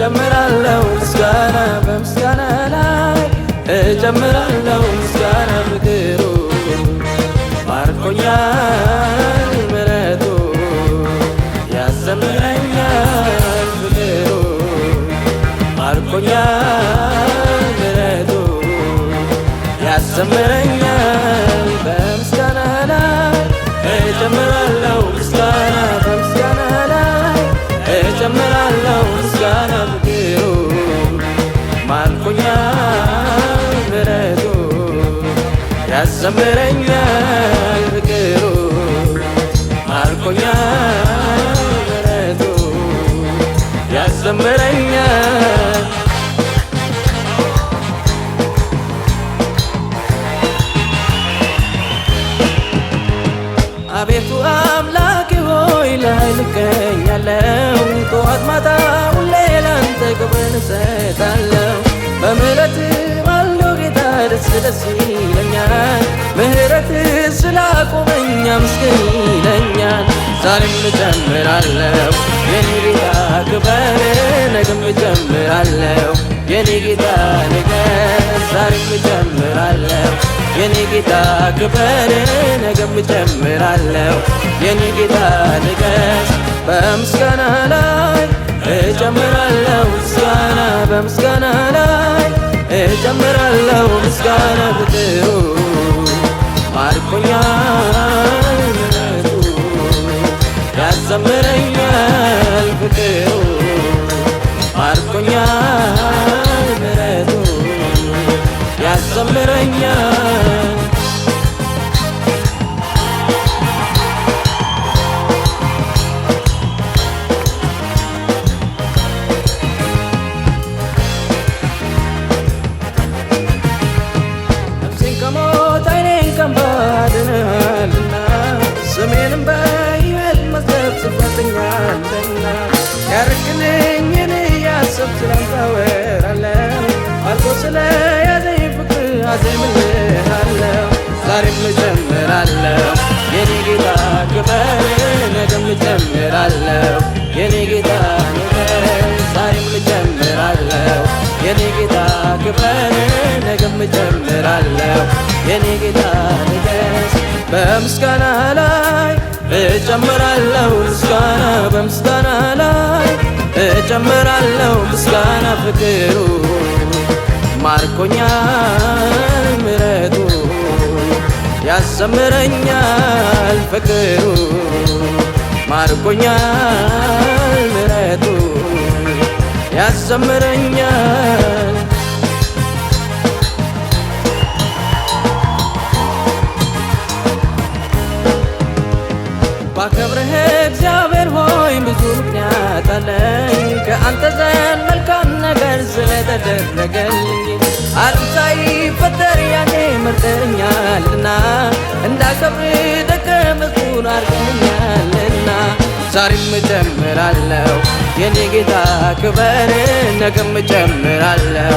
እጨምራለሁ ምስጋና በምስጋና ላይ እጨምራለሁ ምስጋና ፍቅሩ ማርኮኛል ምሕረቱ ያዘምረኛል ፍቅሩ ማርኮኛል ምሕረቱ ያዘምረኛል በምስጋና ላይ እጨምራለሁ ምስጋና በምስጋና ላይ እጨምራለሁ ምስጋና ፍቅሩ ማርኮኛል ምሕረቱ ያዘምረኛል ፍቅሩ ማርኮኛል ምሕረቱ ያዘምረኛል አቤቱ አምላኬ ሆይ ለኃይል እገኛለሁ ጠዋት ማታ ሁሌ ላንተ ክብርን እሰጣለሁ በምሕረት ባለው ጌታ ደስ ደስ ይለኛል ምሕረት ስላቆመኝ አመስግን ይለኛል ዛሬም እጨምራለሁ የኔ ጌታ ክበር ነገም እጨምራለሁ የኔ ጌታ ንገስ ዛሬም እጨምራለሁ የኔ ጌታ ክበር ነገም እጨምራለሁ የኔ ጌታ ንገስ በምስጋና ላይ እጨምራለሁ ምስጋና በምስጋና ላይ እጨምራለሁ ምስጋና ፍቅሩ ማርኮኛል ምሕረቱ ያዘምረኛል ፍቅሩ ማርኮኛል ምሕረቱ ያዘምረኛል ነፍሴን ከሞት ዓይኔን ከእንባ አድነሃልና ስሜንም በሕይወት መዝገብ ጽፈኸኛልና ያረክልኝን እያሰብኩ ስላንተ አወራለሁ አልፎ ስለያዘኝ ፍቅር አዜምልሃለሁ ዛሬም እጨምራለሁ የኔ ጌታ ክበር ነገም እጨምራለሁ የኔ ጌታ ንገስ ዛሬም እጨምራለሁ የኔ ጌታ ክበር ነገም እጨምራለሁ የኔ ጌታ ንገስ በምስጋና ላይ እጨምራለሁ ምስጋና በምስጋና ላይ እጨምራለሁ ምስጋና ፍቅሩ ማርኮኛል ምሕረቱ ያዘምረኛል ፍቅሩ ማርኮኛል ምሕረቱ ያዘምረኛል ባከብርህ እግዚአብሔር ሆይ ብዙ ምክንያት አለኝ ከአንተ ዘንድ መልካም ነገር ስለተደረገልኝ ዓለም ሳይፈጠር ያኔ መርጠኸኛልና እንዳከብር ደቀ መዝሙር አድርገኸኛልና ዛሬም እጨምራለሁ የኔ ጌታ ክበር ነገም እጨምራለሁ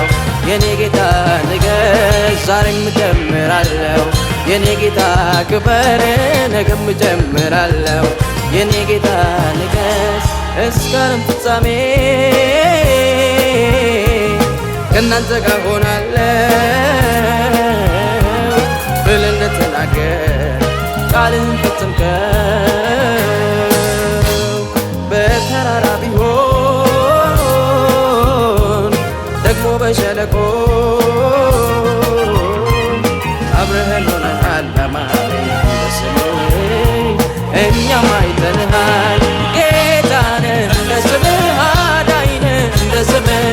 የኔ ጌታ ንገስ ዛሬም እጨምራለሁ የኔ ጌታ ክበር ነገም እጨምራለሁ የኔ ጌታ ንገስ እስከ ዓለም ፍጻሜ ከእናንተ ጋር ሆናለሁ ብለህ እንደተናገር ቃልህን ፈጸምከው በተራራ ቢሆን ደግሞ በሸለቆ አብረኸን ሆነሃል አማረኝ በስምህ እኛም አይተንሃል ጌታ ነህ እንደ ስምህ አዳኝ ነህ እንደ ስምህ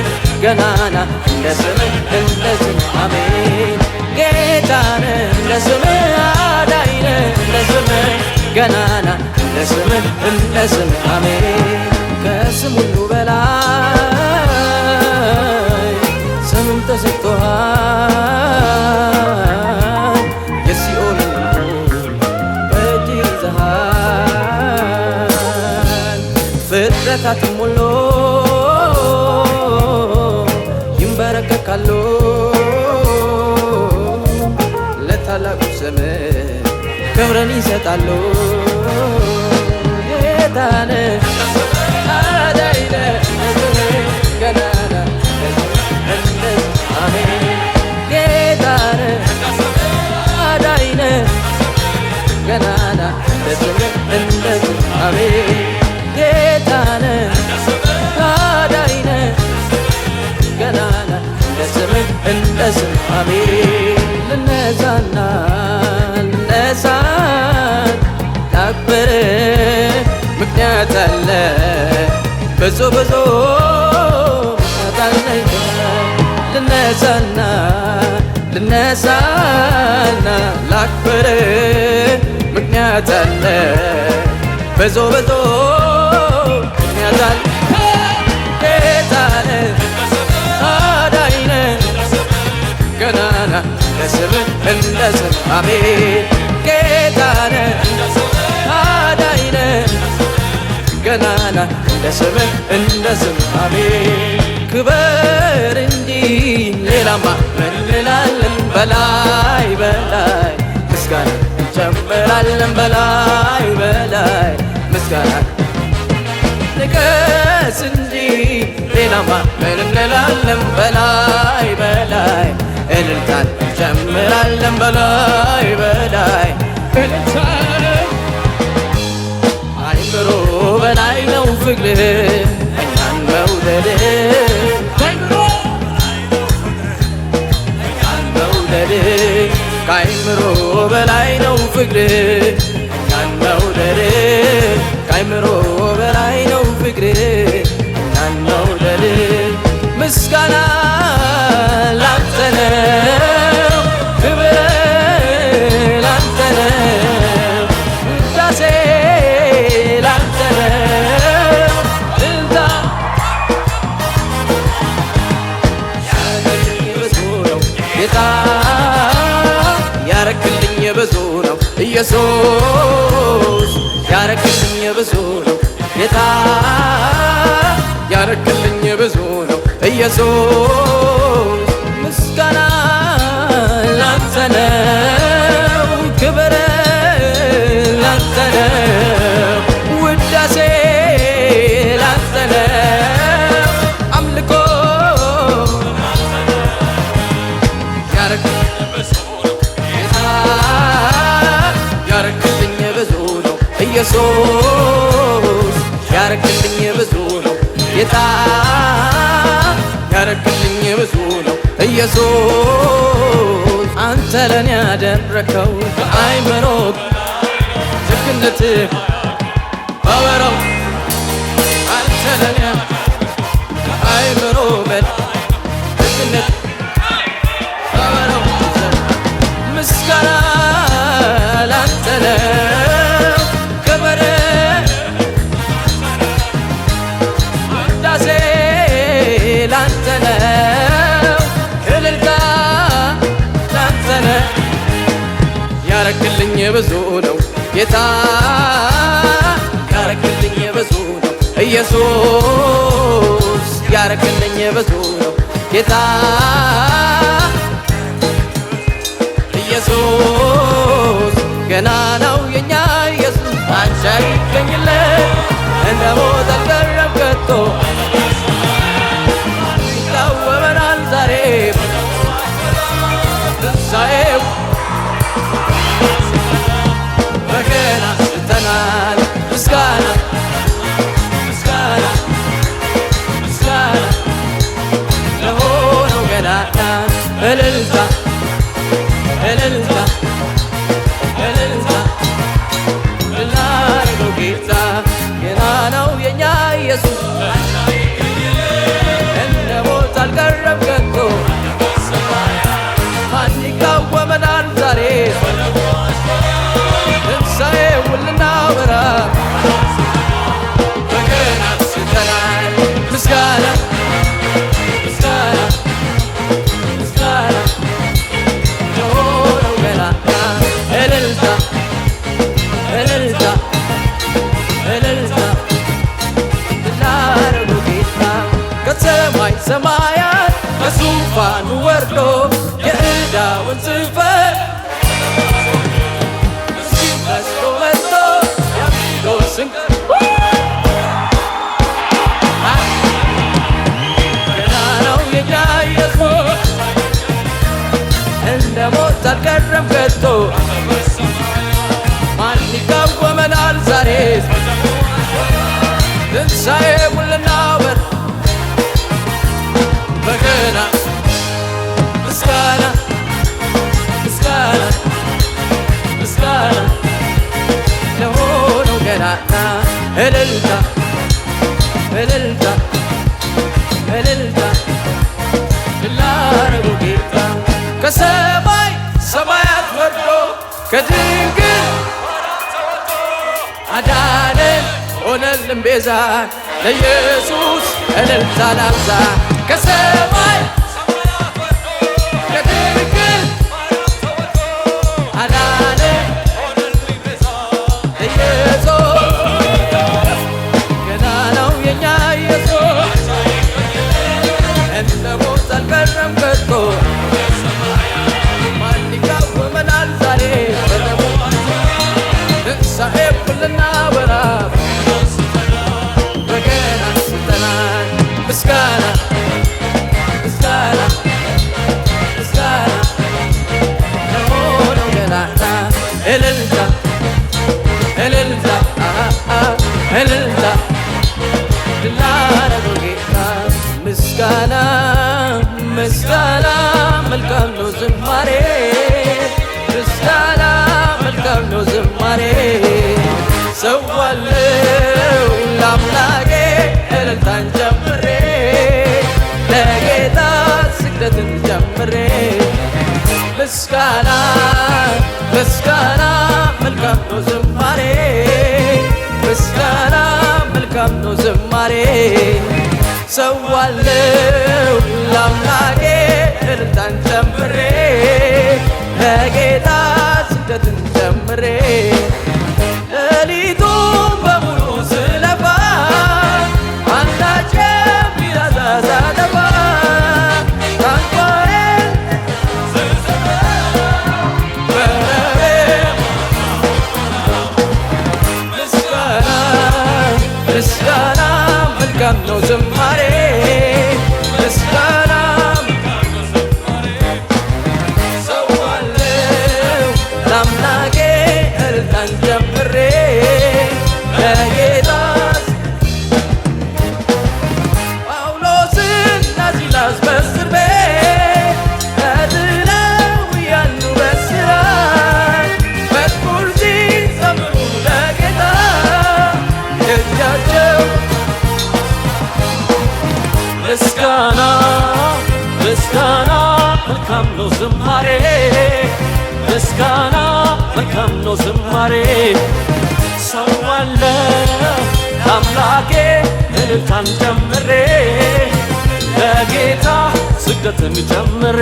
ገናና እንደ ስምህ አሜን ጌታ ነህ እንደ ስምህ አዳኝ ነህ እንደ ስምህ ገናና እንደ ስምህ አሜን ከስም ሁሉ በላይ ስምም ተሰጥቶሃል የሲኦልን በእጅ ይዘሃል ፍጥረታትም ሁሉ ይንበረከካሉ ለታላቁ ስምህ ክብርን ይሰጣሉ ጌታ ነህ አዳኝ ነህ ገና እንደ ዝማሜ ልነሳና ልነሳ ላክብር ምክንያት አለ ብዙ ብዙ ምክንያት አለኝ ልነሳና ልነሳና ላክብር ምክንያት አለ ብዙ ብዙ ምክንያት አለ ጌታነ አዳኝነ ገናና ለስምህ እንደ ስምህ አሜን ጌታነ አዳኝነ ገናና እንደ ስምህ እንደ ስምህ አሜን ክበር እንጂ ሌላማ ምን እንላለን በላይ በላይ ምስጋና እንጨምራለን በላይ በላይ ምስጋና ንገስ እንጂ ሌላማ ምን እንላለን በላይ በላይ እልልታን እንጨምራለን በላይ በላይ እልልታን አይምሮ በላይ ነው ፍቅርህ እኛን መውደድህ ከአይምሮ በላይ ነው ፍቅርህ እኛን መውደድህ ከአይምሮ በላይ ነው ፍቅርህ እኛን መውደድህ ምስጋና ላንተ ነው ክብር ላንተ ነው ውዳሴ ላንተ ነው እልልታ ያረክልኝ ብዙ ነው ጌታ ያረክልኝ ብዙ ነው ኢየሱስ ያረክልኝ ብዙ ነው ጌታ ያረክልኝ ብዙ ነው ኢየሱስ ምስጋና ላንተ ነው ክብር ላንተ ነው ውዳሴ ላንተ ነው አምልኮ ያረክልኝ ብዙ ነው ጌታ ያረክልኝ ብዙ ነው ኢየሱስ ያረክልኝ ብዙ ነው ጌታ ያረክልኝ ብዙ ነው ኢየሱስ አንተ ለኔ ያደረከው አይምሮ ጀግንነትህ ባወራው አንተ ለኔ አይምሮ ጀግንነት ባወራው ምስጋና ላንተ ነው ክብር ውዳሴ ላንተ ነው እልልታ ላንተ ነው ያረክልኝ ብዙ ነው ጌታ ያረክልኝ ብዙ ነው ኢየሱስ ያረክልኝ ብዙ ነው ጌታ ኢየሱስ ገና ነው የኛ ኢየሱስ አንቺ አይገኝለት እንደ ሞት አልቀረም ከቶ ይታወመናል ዛሬ ትንሣኤው በገና ስተናል ምስጋና ምስጋና ምስጋና ለሆነው ገናና እልልታ እልልታ እልልታ ልናረገው ጌታ ገና ነው የኛ ኢየሱስ እንደ ሞት አልቀረም ከቶ ማን ይቃወመናል ዛሬ ትንሣኤውን ልናወራ በገና ስተናል ምስጋና ምስጋና ምስጋና ለሆነው ገናና እልልታ እልልታ እልልታ ልናረገው ጌታ ከሰማይ ሰማያት ከዙፋኑ ወርዶ የዕዳውን ጽሕፈት ምስኪን መስሎ መጥቶ ያሚሎስን ገና ነው የኛ ኢየሱስ እንደ ሞት አልቀረም ከቶ ማን ይቃወመናል ዛሬ ትንሣኤውን ልናወራ በገና ከሰማይ ሰማያት ወርዶ ከድንግል አዳነን ሆነልን ቤዛ ለኢየሱስ እልልታ ላብዛ ከሰማይ ሰማያት ወርዶ ከድንግል አዳነን ሆነልን ቤዛ ለኢየሱስ ገና ነው የኛ ኢየሱስ እንደ ሞት አልቀረም ከቶ ማን ይቃወመናል ዛሬ ትንሣኤ ልናወራ በገና አንስተናል ምስጋና ምስጋና ምስጋና ለሆነው ገናና እልልታ እልልታ እልልታ ላረገው ጌታ ምስጋና ምስጋና መልካም ነው ዝማሬ ምስጋና መልካም ነው ዝማሬ ሰዋለው ለአምላኬ እልልታን ጨምሬ ለጌታ ስግደትን ጨምሬ ምስጋና ምስጋና መልካም ነው ዝማሬ ምስጋና መልካም ነው ዝማሬ ሰዋለው ለአምላኬ እልልታን ጨምሬ ለጌታ ስግደትን ጨምሬ ሌሊቱን በሙሉ ስለፋ አንዳች የሚረሳ ሳጠፋ ታንኳዬን ስሰራ በረሬ ምስጋና ምስጋና መልካም ነው ዝማሬ ምስጋና ሰዋለው ለአምላኬ እልልታን ጨምሬ ለጌታ ጳውሎስና ሲላስ በእስር ቤት ተጥለው እያሉ በእስራት መዝሙር ሲዘምሩ ለጌታ እጃቸው ምስጋና ምስጋና መልካም ነው ዝማሬ ምስጋና መልካም ነው ዝማሬ ሰዋለው ለአምላኬ እልልታን ጨምሬ ለጌታ ስግደትን ጨምሬ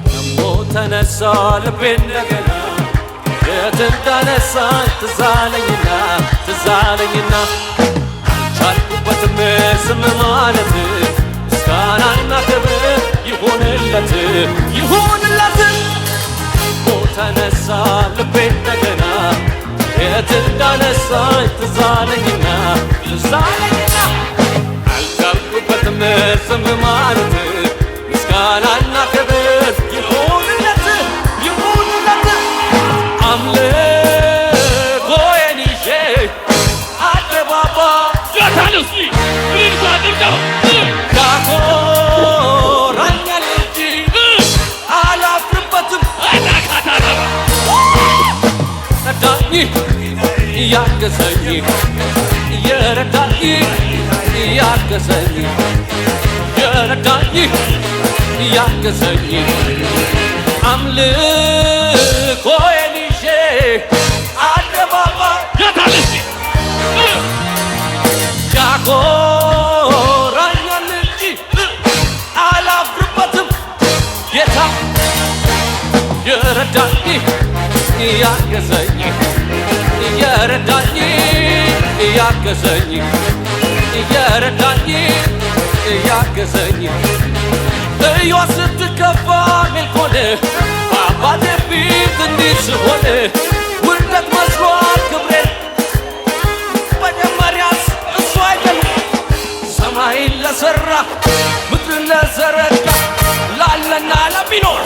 ደሞ ተነሳ ልቤ እንደገና የት እንዳነሳኝ ትዝ አለኝና አልቻልኩበትም ዝም ማለት ምስጋናና ክብር ይሁንለት ተነሳ ልቤ እንደገና የት እንዳነሳኝ ትዝ አለኝና አልቻልኩበትም ዝም ማለት ምስጋናና ክብር ይሁንለት አምልኮዬን ይዤ አደባባይ ያኮራኛል እንጂ አላፍርበትም ረዳኝ ያገዘኝ የረዳኝ ያገዘኝ የረዳኝ ያገዘኝ አምልኮዬን ይዤ አደባባይ ያኮራኛል እንጂ አላፍርበትም ጌታ የረዳኝ ያገዘኝ የረዳኝ ያገዘኝ የረዳኝ ያገዘኝ እዩዋ ስትከፋ ሜልኮን በአባቴ ፊት እንዲህ ስሆን ውርደት መስሏት ክብሬን መጀመሪያስ እሱ አይደለም ሰማይን ለሠራ ምድርን ለዘረጋ ላለና ለሚኖር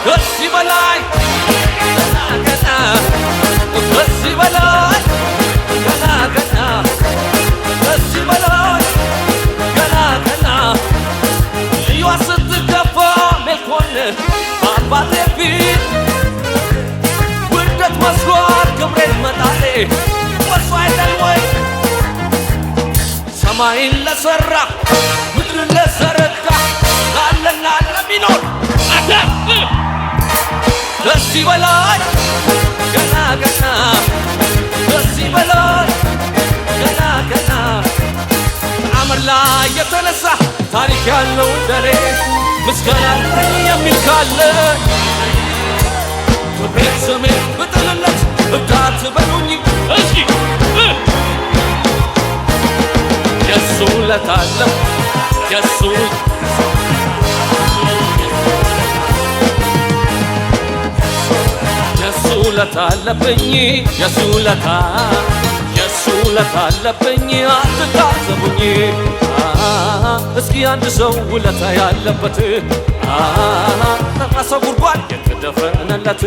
ከዚህ በላይ ገና ገና ከዚህ በላይ ገና ገና ከዚህ በላይ ገና ገና እዩዋ ስትከፋ ሜልኮን በአባቴ ፊት ውርደት መስሏት ክብሬን መጣሌ ወሱ አይደል ወይ ሰማይን ለሠራ ምድርን ለዘረጋ ከዚህ በላይ ገና ገና ከዚህ በላይ ገና ገና ከአመድ ላይ የተነሳ ታሪክ ያለው እንደኔ ምስጋና የሚል ካለ ክብሬን ስሜን ብጥልለት እብዳት በሉኝ እስኪ የሱ ውለታ አለ የሱ ውለታ አለብኝ የሱ ውለታ አለብኝ አትታዘቡኝ እስኪ አንድ ሰው ውለታ ያለበት ተራሰው ጉድጓድ የተደፈነለት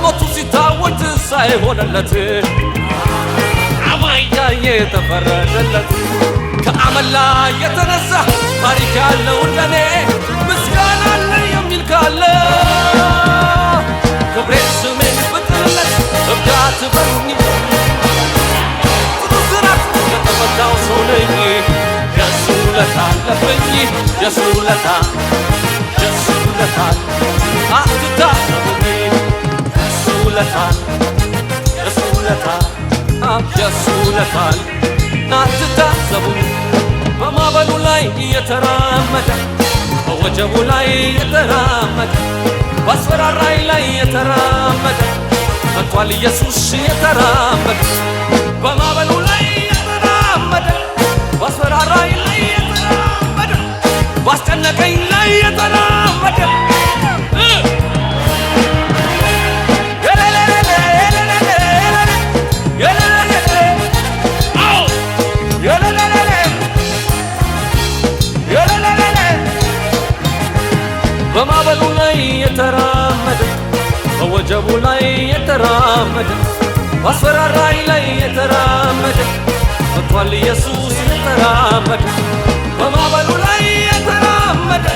ሞቱ ሲታወት ሳይሆንለት አማኝ ያየ የተፈረደለት ከአመድ ላይ የተነሳ ታሪክ ያለው እንደኔ ምስጋና አለ የሚል ካለ ክብሬን ስሜን ብጥልለት እብዳት በሉኝ ጥሩ ስራት የተፈታው ሰው ነኝ የሱ ውለታ አለብኝ የሱ ውለታ አትታዘቡኝ የሱ ውለታ አትታዘቡኝ በማዕበሉ ላይ የተራመደ በወጀቡ ላይ የተራመደ ባስፈራራይ ላይ የተራመደ መጥቷል ኢየሱስ የተራመደ በማዕበሉ ላይ የተራመደ ባስፈራራይ ላይ የተራመደ ባስጨነቀኝ ላይ የተራመደ በማዕበሉ ላይ የተራመደ በወጀቡ ላይ የተራመደ ባስፈራራይ ላይ የተራመደ መጥቷል ኢየሱስ የተራመደ በማዕበሉ ላይ የተራመደ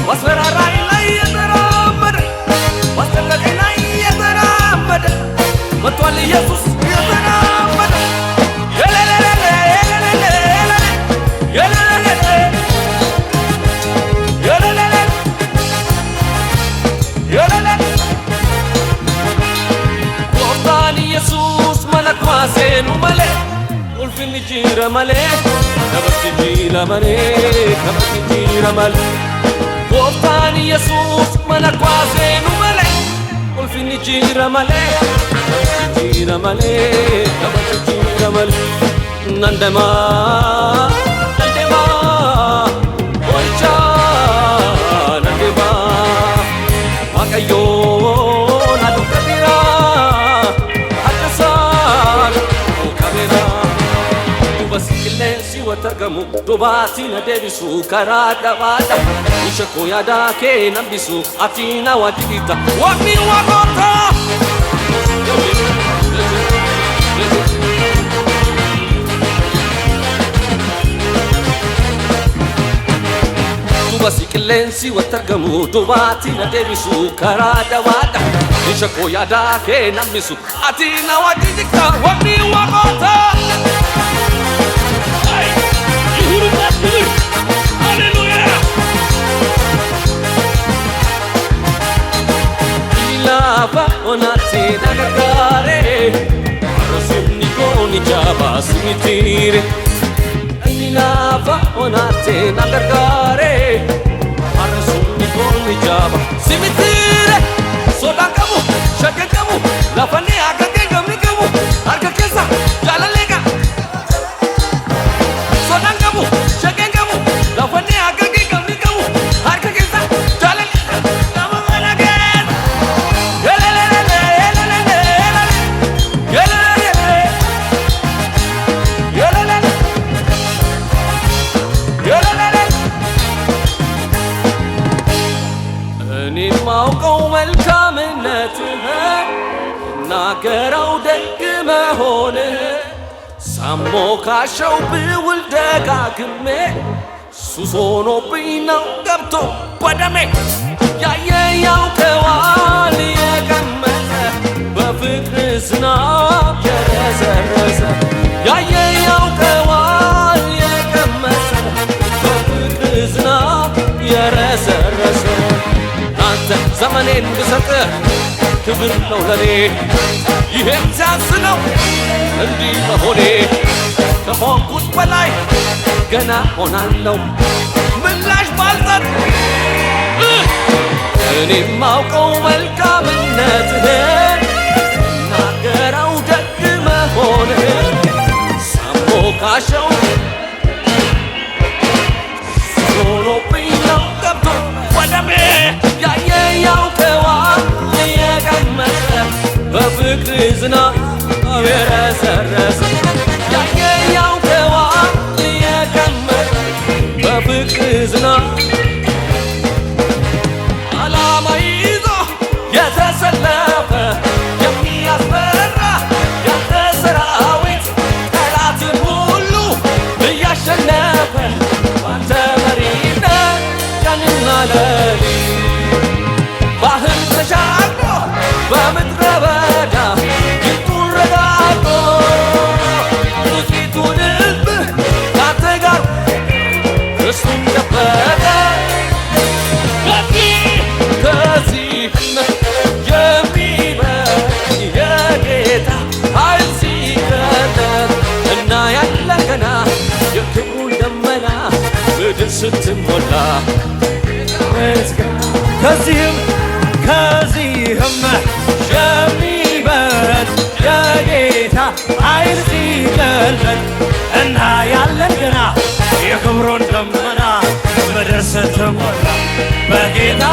ባስፈራራይ ላይ የተራመደ ባስጨነቀኝ ላይ የተራመደ መጥቷል ኢየሱስ የተራመደ Senu male, ulfini gira male, kabati gira male, kabati gira male. Goftani Jesus malakwa senu male, ulfini gira male, kabati gira male, kabati gira male. Nandema, nandema, oicha, nandema, wakayo. Watargamu dubati na debisu karada bada ishako yada ke nambisu atina wajita wami wagota dubasi kilensi watargamu dubati na debisu karada bada ishako yada ke nambisu atina wajita wami wagota Hallelujah! Ilava onati nagare, arasuni koni jaba simitire. Ilava onati nagare, arasuni koni jaba simitire. Soda kamu, shaken kamu, lafani agake kami kamu, arka kesa jalalega. Soda kamu, shaken kamu, lafani agake kami kamu, arka kesa jalalega. Kamu again. እኔ ማውቀው መልካምነትህን ናገረው ደግ መሆንህ ሳሞካሸው ብውል ደጋግሜ ሱስ ሆኖብኝ ነው ገብቶ በደሜ ያየ ያውቀዋል የቀመሰ በፍቅር ዝናብ የረሰረሰ ያየ ያውቀዋል የቀመሰ በፍቅር ዝናብ የረሰረሰ አንተ ዘመኔን ብሰጥ ክብር ነው ለኔ ይሄም ሲያንስ ነው እንዲህ መሆኔ ከሆንኩት በላይ ገና ሆናለሁ ምላሽ ባልሰጥ እኔም ማውቀው መልካምነትህን ናገረው ደግ መሆንህን ሳሞካሸው ዞሮብኝ ነው ገብቶ ወደሜ ያየ ያውቀዋል የቀመሰ በፍቅር ዝናብ የረሰረሰ ያየ ያውቀዋል የቀመሰ በፍቅር ዝናብ ዓላማ ይዞ የተሰለፈ የሚያስፈራ ያንተ ሰራዊት ጠላትን ሁሉ እያሸነፈ ባንተ መሪነት ቀንና ሌሊት ባህር ተሻግሮ በምድረ በዳ ግንጡን ረጋግጦ ጥቂቱን ሕዝብ ካንተ ጋር እሱን ጠበቀ ከዚህም የሚበልጥ የጌታ ኃይል ሲገለጥ እናያለን ገና የክብሩን ደመና ምድር ስትሞላ ከዚህም የሚበልጥ የጌታ ኃይል ሲገለጥ እናያለን ገና የክብሩን ደመና ምድር ስትሞላ በጌታ